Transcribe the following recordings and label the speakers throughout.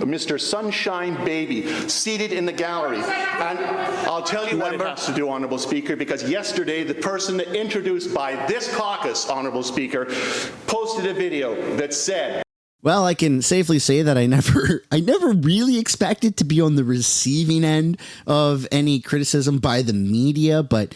Speaker 1: Mr. Sunshine Baby, seated in the gallery. And I'll tell you what it has to do, Honourable Speaker, because yesterday the person introduced by this caucus, Honourable Speaker, posted a video that said,
Speaker 2: well, I can safely say that I never really expected to be on the receiving end of any criticism by the media, but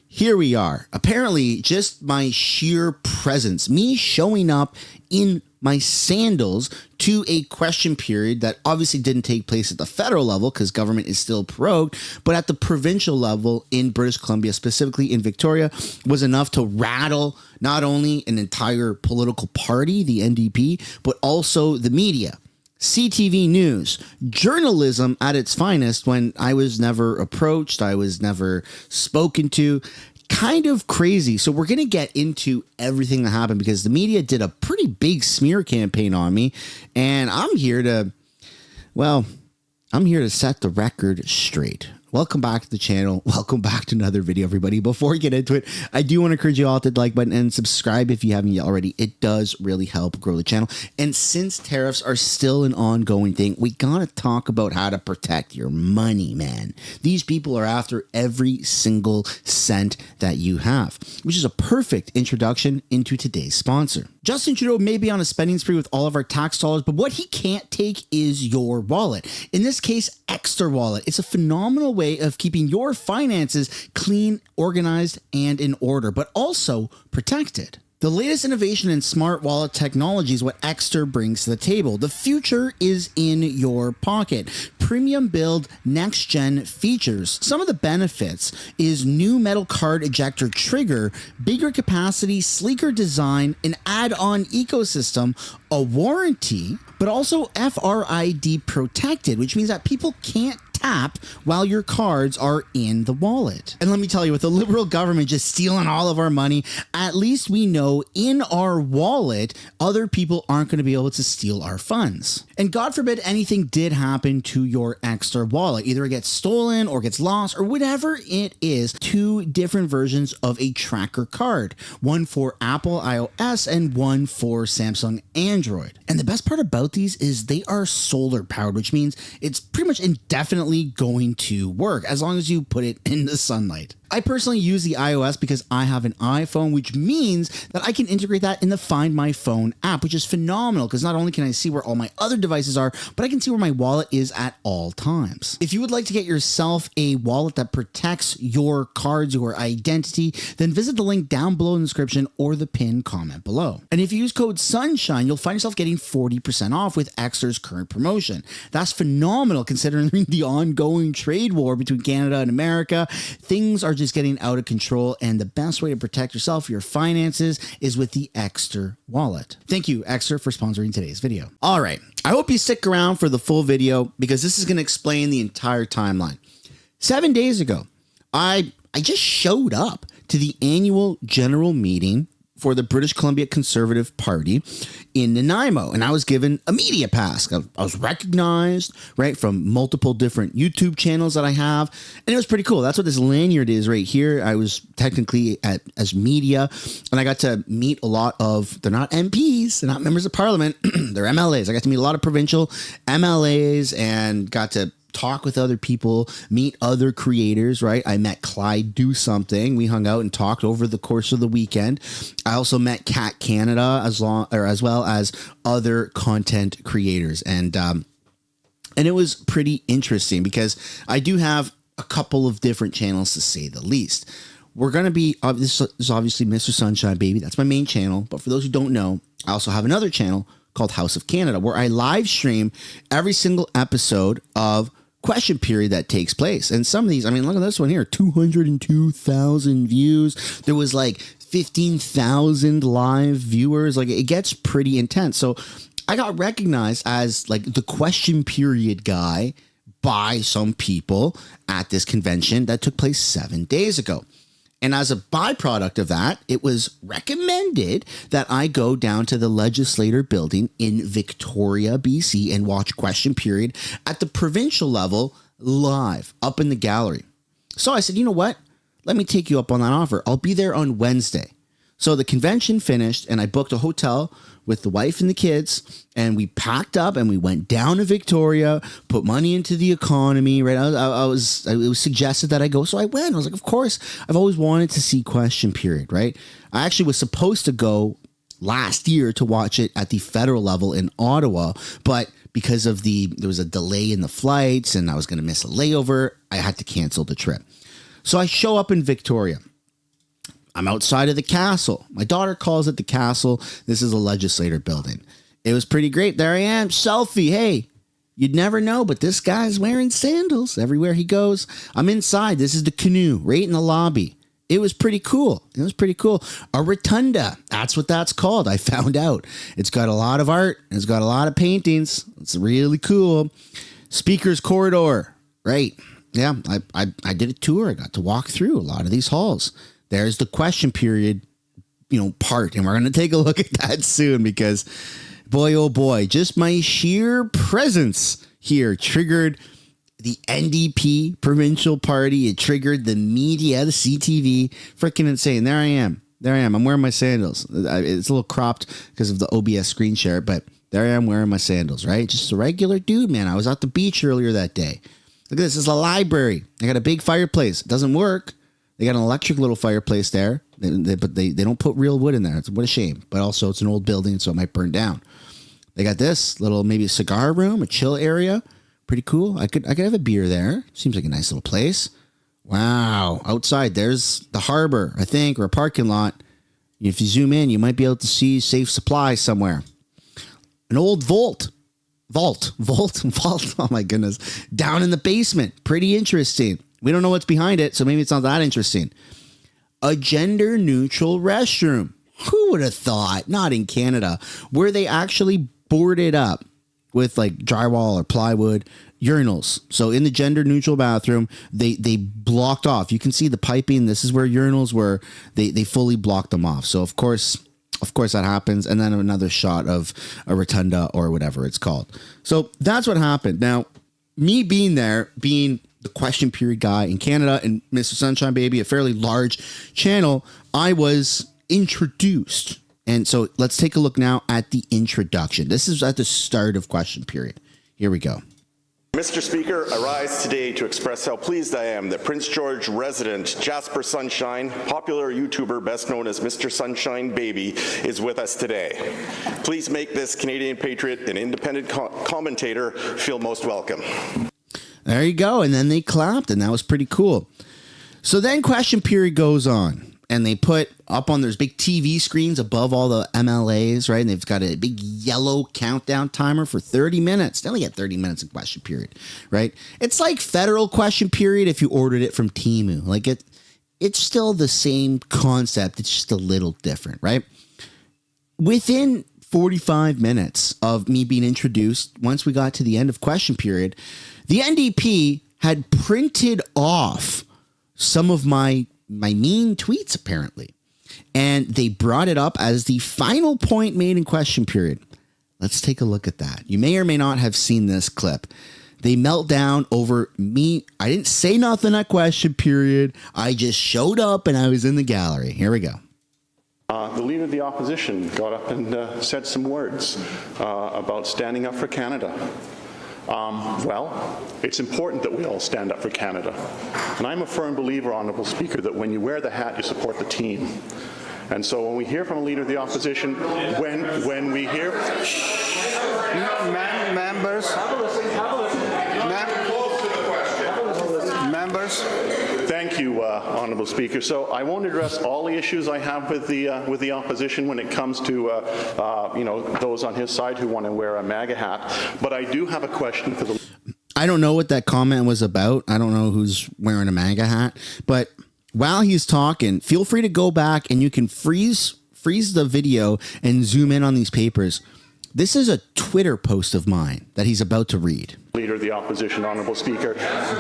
Speaker 2: here we are. Apparently, just my sheer presence, me showing up in my sandals to a question period that obviously didn't take place at the federal level because government is still prorogued, but at the provincial level in British Columbia, specifically in Victoria, was enough to rattle not only an entire political party, the NDP, but also the media. CTV News, journalism at its finest when I was never approached, I was never spoken to. Kind of crazy. So we're going to get into everything that happened because the media did a pretty big smear campaign on me. And I'm here to set the record straight. Welcome back to the channel. Welcome back to another video, everybody. Before we get into it, I do want to encourage you all to hit the like button and subscribe if you haven't yet already. It does really help grow the channel. And since tariffs are still an ongoing thing, we got to talk about how to protect your money, man. These people are after every single cent that you have, which is a perfect introduction into today's sponsor. Justin Trudeau may be on a spending spree with all of our tax dollars, but what he can't take is your wallet. In this case, Extra Wallet. It's a phenomenal way of keeping your finances clean, organized, and in order, but also protected. The latest innovation in smart wallet technology is what Extra brings to the table. The future is in your pocket. Premium build next gen features. Some of the benefits is new metal card ejector trigger, bigger capacity, sleeker design, an add-on ecosystem, a warranty, but also FRID protected, which means that people can't tap while your cards are in the wallet. And let me tell you, with the Liberal government just stealing all of our money, at least we know in our wallet, other people aren't going to be able to steal our funds. And God forbid anything did happen to your Extra Wallet. Either it gets stolen or gets lost or whatever it is. Two different versions of a tracker card. One for Apple iOS and one for Samsung Android. And the best part about these is they are solar powered, which means it's pretty much indefinitely going to work as long as you put it in the sunlight. I personally use the iOS because I have an iPhone, which means that I can integrate that in the Find My Phone app, which is phenomenal because not only can I see where all my other devices are, but I can see where my wallet is at all times. If you would like to get yourself a wallet that protects your cards, your identity, then visit the link down below in the description or the pinned comment below. And if you use code SUNSHINE, you'll find yourself getting 40% off with Extra's current promotion. That's phenomenal considering the ongoing trade war between Canada and America. Things are just getting out of control, and the best way to protect yourself, your finances, is with the Extra Wallet. Thank you, Extra, for sponsoring today's video. All right, I hope you stick around for the full video because this is going to explain the entire timeline. 7 days ago, I just showed up to the annual general meeting for the British Columbia Conservative Party in Nanaimo, and I was given a media pass. I was recognized, right, from multiple different YouTube channels that I have, and it was pretty cool. That's what this lanyard is right here. I was technically as media, and I got to meet a lot of, they're not MPs, they're not members of parliament, they're MLAs. I got to meet a lot of provincial MLAs and got to talk with other people, meet other creators, right? I met Clyde Do Something. We hung out and talked over the course of the weekend. I also met Cat Canada as well as other content creators. And it was pretty interesting because I do have a couple of different channels to say the least. We're going to be, this is obviously Mr. Sunshine Baby. That's my main channel. But for those who don't know, I also have another channel called House of Canada where I live stream every single episode of question period that takes place. And some of these, I mean, look at this one here, 202,000 views. There was like 15,000 live viewers. Like, it gets pretty intense. So I got recognized as like the question period guy by some people at this convention that took place 7 days ago. And as a byproduct of that, it was recommended that I go down to the Legislature building in Victoria, BC, and watch question period at the provincial level live up in the gallery. So I said, you know what? Let me take you up on that offer. I'll be there on Wednesday. So the convention finished and I booked a hotel with the wife and the kids, and we packed up and we went down to Victoria, put money into the economy, right? It was suggested that I go, so I went. I was like, of course, I've always wanted to see Question Period, right? I actually was supposed to go last year to watch it at the federal level in Ottawa, but because of there was a delay in the flights and I was going to miss a layover, I had to cancel the trip. So I show up in Victoria. I'm outside of the castle. My daughter calls it the castle. This is a Legislature building. It was pretty great. There I am. Selfie. Hey, you'd never know, but this guy's wearing sandals everywhere he goes. I'm inside. This is the canoe right in the lobby. It was pretty cool. A rotunda. That's what that's called. I found out. It's got a lot of art. It's got a lot of paintings. It's really cool. Speaker's corridor. Right. Yeah, I did a tour. I got to walk through a lot of these halls. There's the Question Period, part. And we're going to take a look at that soon because, boy, oh boy, just my sheer presence here triggered the NDP provincial party. It triggered the media, the CTV. Freaking insane. There I am. I'm wearing my sandals. It's a little cropped because of the OBS screen share, but there I am wearing my sandals, right? Just a regular dude, man. I was at the beach earlier that day. Look at this. This is a library. I got a big fireplace. It doesn't work. They got an electric little fireplace there, but they don't put real wood in there. What a shame. But also it's an old building, so it might burn down. They got this little maybe a cigar room, a chill area. Pretty cool. I could have a beer there. Seems like a nice little place. Wow. Outside, there's the harbor, I think, or a parking lot. If you zoom in, you might be able to see Safe Supply somewhere. An old vault. Oh my goodness. Down in the basement. Pretty interesting. We don't know what's behind it, so maybe it's not that interesting. A gender neutral restroom. Who would have thought? Not in Canada, where they actually boarded up with like drywall or plywood urinals. So in the gender neutral bathroom, they blocked off. You can see the piping. This is where urinals were. They fully blocked them off. So of course that happens. And then another shot of a rotunda or whatever it's called. So that's what happened. Now, me being there, being the Question Period guy in Canada and Mr. Sunshine Baby, a fairly large channel, I was introduced. And so let's take a look now at the introduction. This is at the start of Question Period. Here we go.
Speaker 3: Mr. Speaker, I rise today to express how pleased I am that Prince George resident Jasper Sunshine, popular YouTuber best known as Mr. Sunshine Baby, is with us today. Please make this Canadian patriot and independent commentator feel most welcome.
Speaker 2: There you go. And then they clapped, and that was pretty cool. So then Question Period goes on. And they put up on there's big TV screens above all the MLAs, right? And they've got a big yellow countdown timer for 30 minutes. They only get 30 minutes in Question Period, right? It's like federal Question Period if you ordered it from Temu. Like it's still the same concept. It's just a little different, right? Within 45 minutes of me being introduced, once we got to the end of Question Period, the NDP had printed off some of my mean tweets, apparently. And they brought it up as the final point made in Question Period. Let's take a look at that. You may or may not have seen this clip. They melt down over me. I didn't say nothing at Question Period. I just showed up and I was in the gallery. Here we go.
Speaker 1: The leader of the opposition got up and said some words about standing up for Canada. Well, it's important that we all stand up for Canada. And I'm a firm believer, Honourable Speaker, that when you wear the hat, you support the team. And so when we hear from a leader of the opposition, when we hear... Members. Thank you, Honourable Speaker. So I won't address all the issues I have with the opposition when it comes to those on his side who want to wear a MAGA hat. But I do have a question for the.
Speaker 2: I don't know what that comment was about. I don't know who's wearing a MAGA hat. But while he's talking, feel free to go back and you can freeze the video and zoom in on these papers. This is a Twitter post of mine that he's about to read.
Speaker 1: Leader of the Opposition, Honourable Speaker.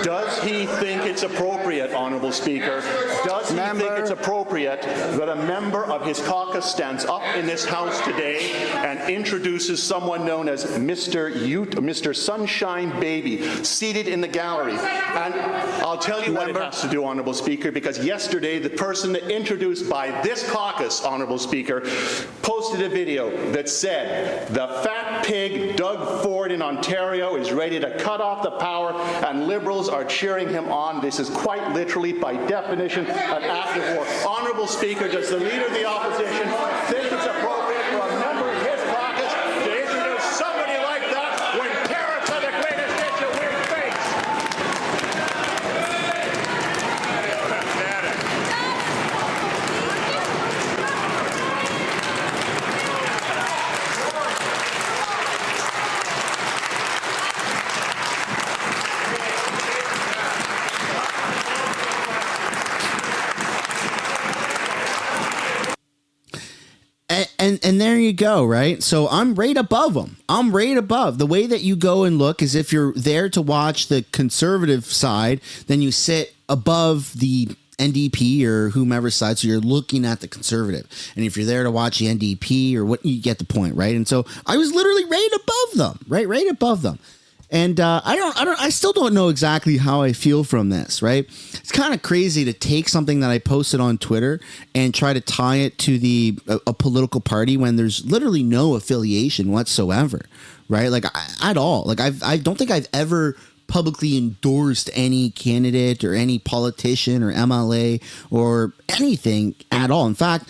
Speaker 1: Does he think it's appropriate, Honourable Speaker, does he think it's appropriate that a member of his caucus stands up in this House today and introduces someone known as Mr. Sunshine Baby, seated in the gallery? And I'll tell you what it has to do, Honourable Speaker, because yesterday the person introduced by this caucus, Honourable Speaker, posted a video that said the fat pig Doug Ford in Ontario is ready to cut off the power and Liberals are cheering him on. This is quite literally, by definition, an act of war. Honourable Speaker, does the Leader of the Opposition think it's appropriate for a member of his caucus to introduce somebody like that when tariffs are the greatest issue we face?
Speaker 2: And there you go, right? So I'm right above them. I'm right above. The way that you go and look is if you're there to watch the conservative side, then you sit above the NDP or whomever side, so you're looking at the conservative. And if you're there to watch the NDP or what, you get the point, right? And so I was literally right above them, right above them. And I still don't know exactly how I feel from this, right? It's kind of crazy to take something that I posted on Twitter and try to tie it to a political party when there's literally no affiliation whatsoever, right? Like at all. Like I don't think I've ever publicly endorsed any candidate or any politician or MLA or anything at all. In fact,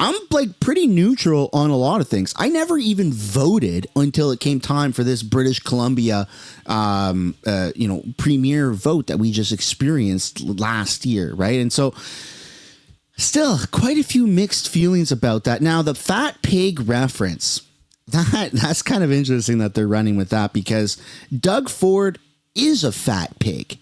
Speaker 2: I'm like pretty neutral on a lot of things. I never even voted until it came time for this British Columbia, premier vote that we just experienced last year, right? And so, still quite a few mixed feelings about that. Now, the fat pig reference, that's kind of interesting that they're running with that because Doug Ford is a fat pig.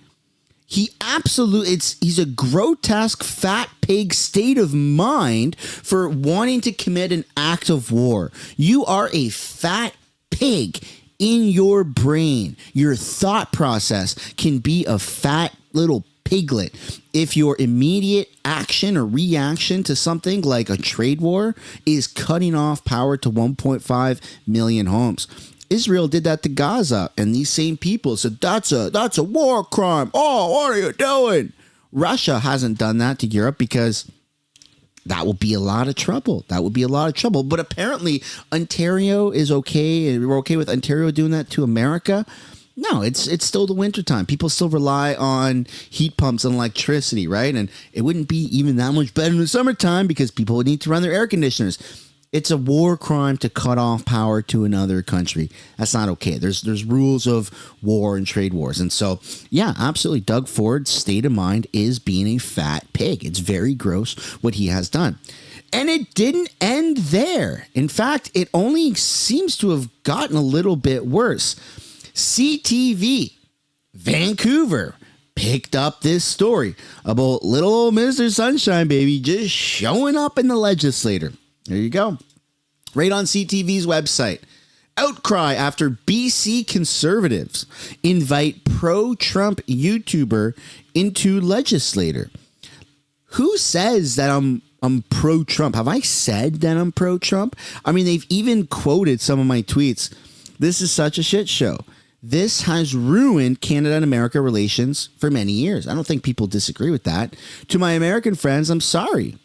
Speaker 2: He's a grotesque fat pig state of mind for wanting to commit an act of war. You are a fat pig in your brain. Your thought process can be a fat little piglet. If your immediate action or reaction to something like a trade war is cutting off power to 1.5 million homes. Israel did that to Gaza, and these same people said, that's a war crime. Oh, what are you doing? Russia hasn't done that to Europe because that will be a lot of trouble. But apparently Ontario is okay, and we're okay with Ontario doing that to America. No, it's still the wintertime. People still rely on heat pumps and electricity, right? And it wouldn't be even that much better in the summertime because people would need to run their air conditioners. It's a war crime to cut off power to another country. That's not okay. There's rules of war and trade wars. And so, yeah, absolutely. Doug Ford's state of mind is being a fat pig. It's very gross what he has done. And it didn't end there. In fact, it only seems to have gotten a little bit worse. CTV Vancouver picked up this story about little old Mr. Sunshine Baby just showing up in the legislature. There you go. Right on CTV's website. Outcry after BC conservatives invite pro-Trump YouTuber into legislature. Who says that I'm pro-Trump? Have I said that I'm pro-Trump? I mean, they've even quoted some of my tweets. This is such a shit show. This has ruined Canada and America relations for many years. I don't think people disagree with that. To my American friends, I'm sorry.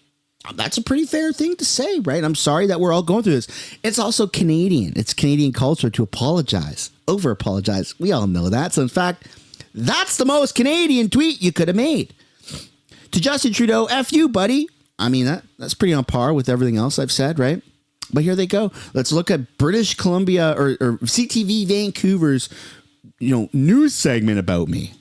Speaker 2: That's a pretty fair thing to say, right? I'm sorry that we're all going through this. It's also Canadian. It's Canadian culture to apologize, over-apologize. We all know that. So, in fact, that's the most Canadian tweet you could have made. To Justin Trudeau, F you, buddy. I mean, that's pretty on par with everything else I've said, right? But here they go. Let's look at British Columbia or CTV Vancouver's, news segment about me.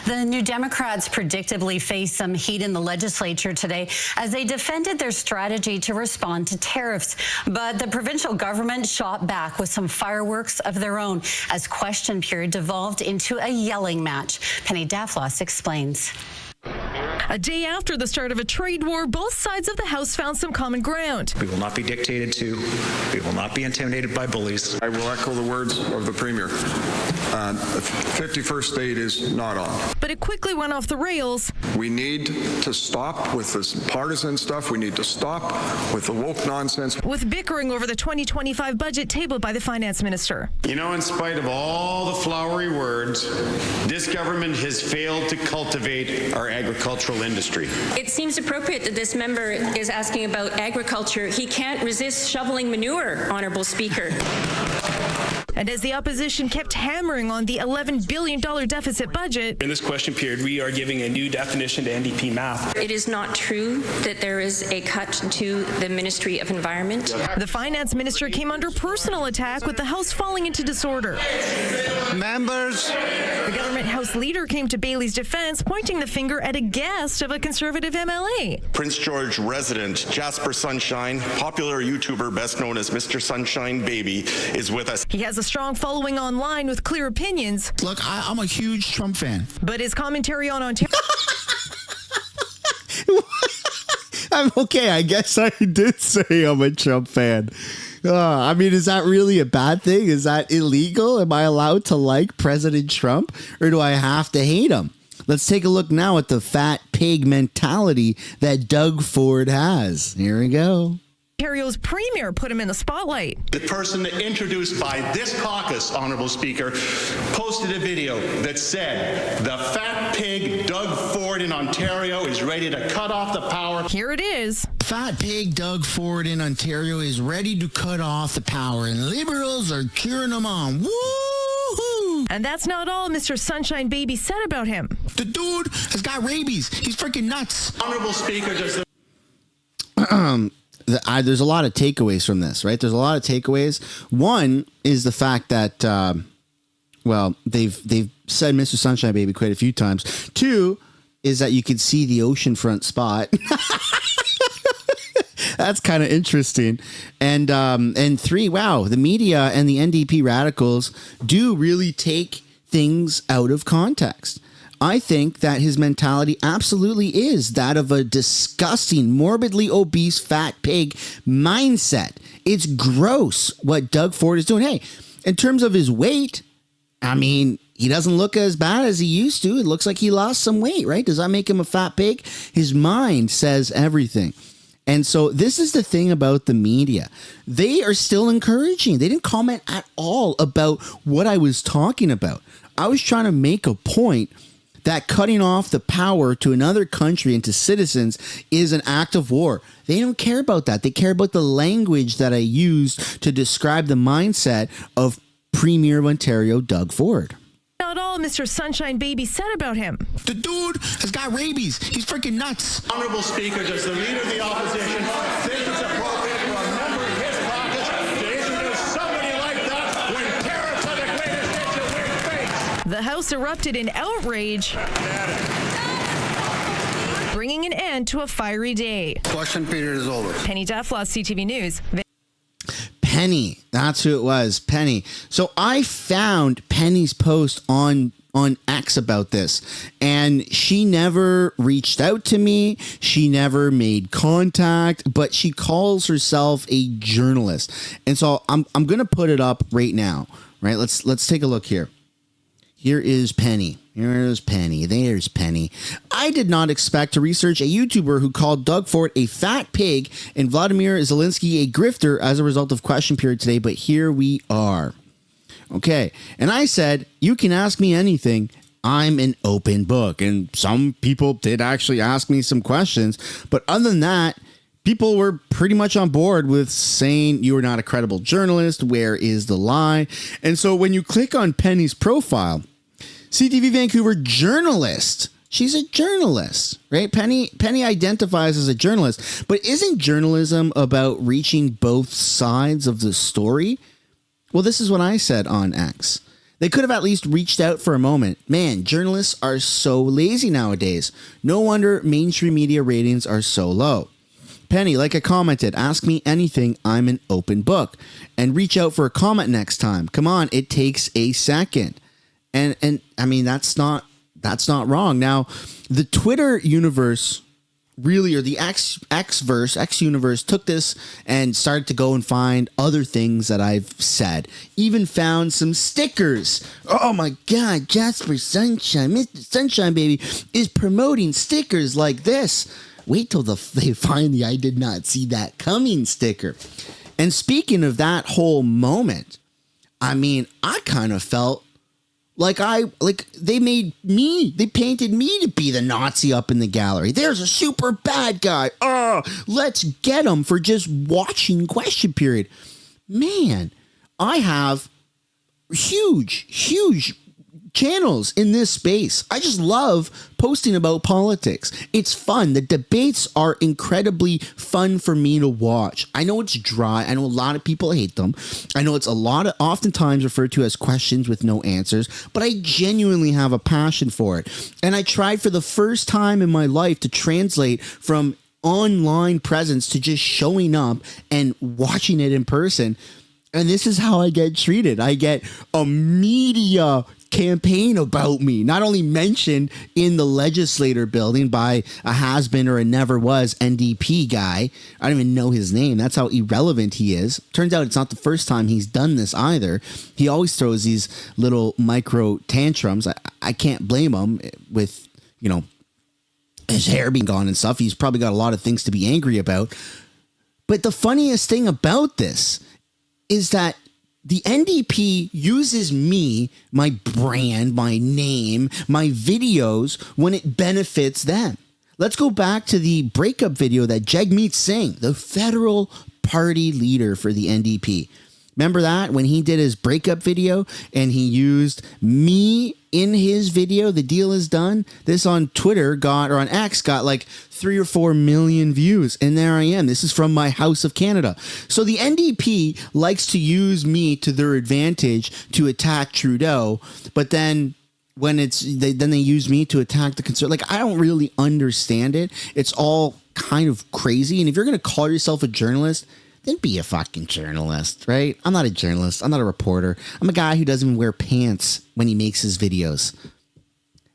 Speaker 4: The New Democrats predictably faced some heat in the legislature today as they defended their strategy to respond to tariffs. But the provincial government shot back with some fireworks of their own as question period devolved into a yelling match. Penny Daflos explains.
Speaker 5: A day after the start of a trade war, both sides of the House found some common ground.
Speaker 6: We will not be dictated to. We will not be intimidated by bullies.
Speaker 7: I will echo the words of the Premier.
Speaker 6: The 51st state is not on.
Speaker 5: But it quickly went off the rails.
Speaker 6: We need to stop with this partisan stuff. We need to stop with the woke nonsense.
Speaker 5: With bickering over the 2025 budget tabled by the finance minister.
Speaker 7: You know, in spite of all the flowery words, this government has failed to cultivate our agricultural industry.
Speaker 8: It seems appropriate that this member is asking about agriculture. He can't resist shoveling manure, Honourable Speaker.
Speaker 5: And as the opposition kept hammering on the $11 billion deficit budget.
Speaker 9: In this question period, we are giving a new definition to NDP math.
Speaker 8: It is not true that there is a cut to the Ministry of Environment.
Speaker 5: The finance minister came under personal attack with the House falling into disorder.
Speaker 10: Members.
Speaker 5: The government House leader came to Bailey's defense, pointing the finger at a guest of a Conservative MLA.
Speaker 3: Prince George resident Jasper Sunshine, popular YouTuber best known as Mr. Sunshine Baby, is with us.
Speaker 5: He has a strong following online with clear opinions.
Speaker 10: Look, I'm a huge Trump fan.
Speaker 5: But his commentary on Ontario...
Speaker 2: I'm okay. I guess I did say I'm a Trump fan. I mean, is that really a bad thing? Is that illegal? Am I allowed to like President Trump, or do I have to hate him? Let's take a look now at the fat pig mentality that Doug Ford has. Here we go.
Speaker 5: Ontario's premier put him in the spotlight.
Speaker 1: The person introduced by this caucus, Honourable Speaker, posted a video that said the fat pig Doug Ford in Ontario is ready to cut off the power.
Speaker 5: Here it is.
Speaker 10: Fat pig Doug Ford in Ontario is ready to cut off the power, and Liberals are cheering him on. Woo-hoo!
Speaker 5: And that's not all Mr. Sunshine Baby said about him.
Speaker 10: The dude has got rabies. He's freaking nuts.
Speaker 1: Honourable Speaker, does the
Speaker 2: There's a lot of takeaways from this, right? There's a lot of takeaways. One is the fact that, they've said Mr. Sunshine Baby quite a few times. Two is that you can see the oceanfront spot. That's kind of interesting. And three, wow, the media and the NDP radicals do really take things out of context. I think that his mentality absolutely is that of a disgusting, morbidly obese, fat pig mindset. It's gross what Doug Ford is doing. Hey, in terms of his weight, I mean, he doesn't look as bad as he used to. It looks like he lost some weight, right? Does that make him a fat pig? His mind says everything. And so this is the thing about the media. They are still encouraging. They didn't comment at all about what I was talking about. I was trying to make a point that cutting off the power to another country and to citizens is an act of war. They don't care about that. They care about the language that I used to describe the mindset of Premier of Ontario, Doug Ford.
Speaker 5: Not all Mr. Sunshine Baby said about him.
Speaker 10: The dude has got rabies. He's freaking nuts.
Speaker 1: Honourable Speaker, does the Leader of the Opposition think it's appropriate for a member of his caucus to introduce somebody like that when tariffs are the greatest issue we face?
Speaker 5: The House erupted in outrage, bringing an end to a fiery day.
Speaker 10: Question period is over.
Speaker 5: Penny Dufflaw, CTV News.
Speaker 2: Penny, that's who it was, Penny. So I found Penny's post on X about this, and she never reached out to me. She never made contact, but she calls herself a journalist. And so I'm going to put it up right now, right? Let's take a look here. Here is Penny. Here's Penny. There's Penny. I did not expect to research a YouTuber who called Doug Ford a fat pig and Vladimir Zelensky a grifter as a result of question period today, but here we are. Okay. And I said, you can ask me anything. I'm an open book. And some people did actually ask me some questions. But other than that, people were pretty much on board with saying you are not a credible journalist. Where is the lie? And so when you click on Penny's profile, CTV Vancouver journalist. She's a journalist, right? Penny identifies as a journalist, but isn't journalism about reaching both sides of the story? Well, this is what I said on X. They could have at least reached out for a moment. Man, journalists are so lazy nowadays. No wonder mainstream media ratings are so low. Penny, like I commented, ask me anything. I'm an open book. And reach out for a comment next time. Come on, it takes a second. And I mean, that's not wrong. Now, the Twitter universe really, or the X universe took this and started to go and find other things that I've said. Even found some stickers. Oh my God, Jasper Sunshine, Mr. Sunshine Baby is promoting stickers like this. Wait till they find the I did not see that coming sticker. And speaking of that whole moment, I mean, I kind of felt like they painted me to be the Nazi up in the gallery. There's a super bad guy. Oh, let's get him for just watching Question Period. Man, I have huge channels in this space. I just love posting about politics. It's fun. The debates are incredibly fun for me to watch. I know it's dry. I know a lot of people hate them. I know it's oftentimes referred to as questions with no answers, but I genuinely have a passion for it. And I tried for the first time in my life to translate from online presence to just showing up and watching it in person. And this is how I get treated. I get a media campaign about me, not only mentioned in the Legislature building by a has-been or a never was NDP guy. I don't even know his name. That's how irrelevant he is. Turns out it's not the first time he's done this either. He always throws these little micro tantrums. I can't blame him with, his hair being gone and stuff. He's probably got a lot of things to be angry about. But the funniest thing about this is that the NDP uses me, my brand, my name, my videos when it benefits them. Let's go back to the breakup video that Jagmeet Singh, the federal party leader for the NDP. Remember that when he did his breakup video and he used me in his video? The deal is done. This on Twitter on X got like 3 or 4 million views. And there I am. This is from my House of Canada. So the NDP likes to use me to their advantage to attack Trudeau. But then when they use me to attack the conservative. Like, I don't really understand it. It's all kind of crazy. And if you're going to call yourself a journalist, then be a fucking journalist, right? I'm not a journalist. I'm not a reporter. I'm a guy who doesn't even wear pants when he makes his videos,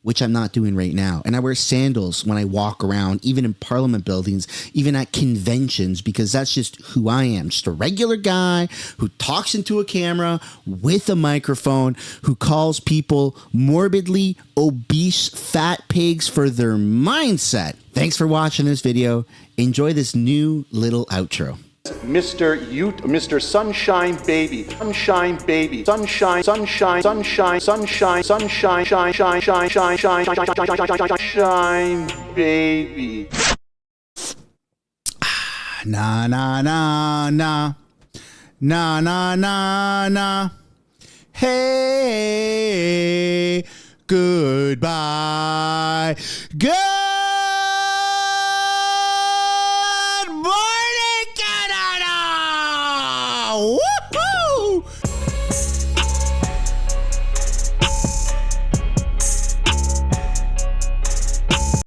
Speaker 2: which I'm not doing right now. And I wear sandals when I walk around, even in parliament buildings, even at conventions, because that's just who I am. Just a regular guy who talks into a camera with a microphone, who calls people morbidly obese fat pigs for their mindset. Thanks for watching this video. Enjoy this new little outro.
Speaker 1: Mr. Sunshine Baby, Sunshine Baby, Sunshine, Sunshine, Sunshine, Sunshine, Sunshine, Shine, Shine, Shine, Shine, Shine, Shine, Shine, Baby.
Speaker 2: Na na na na, na na na na. Hey, goodbye, goodbye.